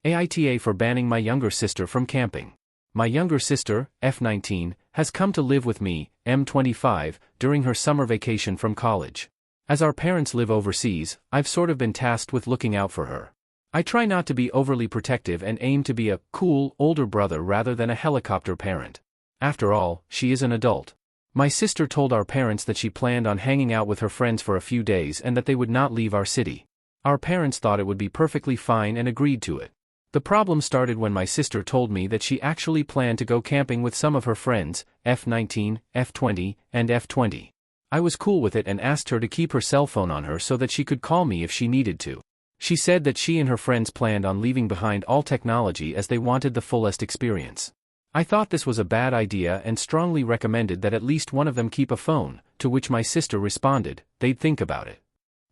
AITA for banning my younger sister from camping. My younger sister, F19, has come to live with me, M25, during her summer vacation from college. As our parents live overseas, I've sort of been tasked with looking out for her. I try not to be overly protective and aim to be a cool, older brother rather than a helicopter parent. After all, she is an adult. My sister told our parents that she planned on hanging out with her friends for a few days and that they would not leave our city. Our parents thought it would be perfectly fine and agreed to it. The problem started when my sister told me that she actually planned to go camping with some of her friends, F19, F20, and F20. I was cool with it and asked her to keep her cell phone on her so that she could call me if she needed to. She said that she and her friends planned on leaving behind all technology as they wanted the fullest experience. I thought this was a bad idea and strongly recommended that at least one of them keep a phone, to which my sister responded, they'd think about it.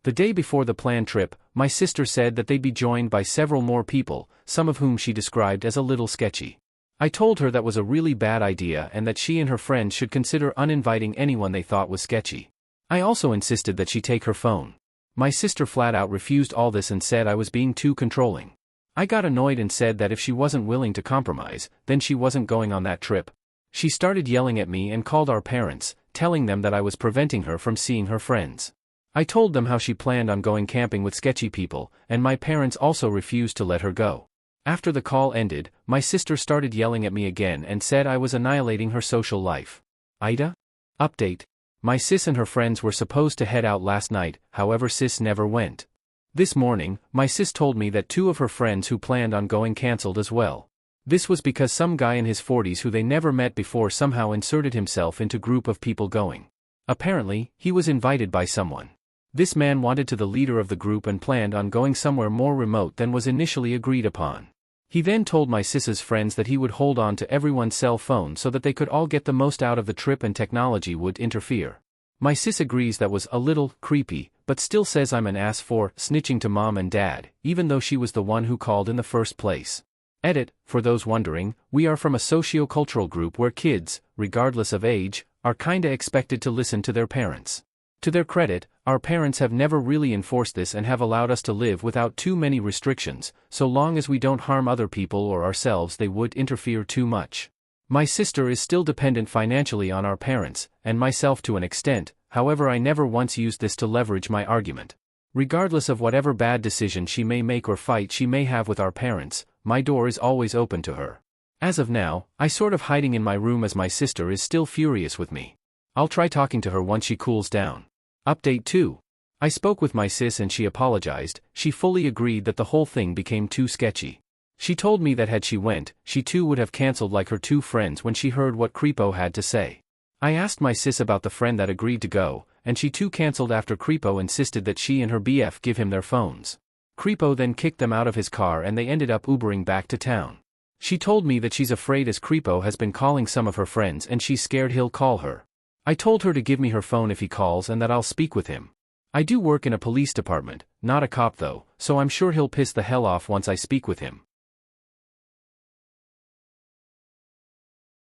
The day before the planned trip, my sister said that they'd be joined by several more people, some of whom she described as a little sketchy. I told her that was a really bad idea and that she and her friends should consider uninviting anyone they thought was sketchy. I also insisted that she take her phone. My sister flat out refused all this and said I was being too controlling. I got annoyed and said that if she wasn't willing to compromise, then she wasn't going on that trip. She started yelling at me and called our parents, telling them that I was preventing her from seeing her friends. I told them how she planned on going camping with sketchy people, and my parents also refused to let her go. After the call ended, my sister started yelling at me again and said I was annihilating her social life. AITA? Update. My sis and her friends were supposed to head out last night, however sis never went. This morning, my sis told me that two of her friends who planned on going cancelled as well. This was because some guy in his 40s who they never met before somehow inserted himself into group of people going. Apparently, he was invited by someone. This man wanted to the leader of the group and planned on going somewhere more remote than was initially agreed upon. He then told my sis's friends that he would hold on to everyone's cell phone so that they could all get the most out of the trip and technology would interfere. My sis agrees that was a little creepy, but still says I'm an ass for snitching to mom and dad, even though she was the one who called in the first place. Edit, for those wondering, we are from a socio-cultural group where kids, regardless of age, are kinda expected to listen to their parents. To their credit, our parents have never really enforced this and have allowed us to live without too many restrictions, so long as we don't harm other people or ourselves they would interfere too much. My sister is still dependent financially on our parents, and myself to an extent, however I never once used this to leverage my argument. Regardless of whatever bad decision she may make or fight she may have with our parents, my door is always open to her. As of now, I sort of hiding in my room as my sister is still furious with me. I'll try talking to her once she cools down. Update 2. I spoke with my sis and she apologized. She fully agreed that the whole thing became too sketchy. She told me that had she went, she too would have cancelled like her two friends when she heard what Creepo had to say. I asked my sis about the friend that agreed to go, and she too cancelled after Creepo insisted that she and her BF give him their phones. Creepo then kicked them out of his car and they ended up Ubering back to town. She told me that she's afraid as Creepo has been calling some of her friends and she's scared he'll call her. I told her to give me her phone if he calls and that I'll speak with him. I do work in a police department, not a cop though, so I'm sure he'll piss the hell off once I speak with him.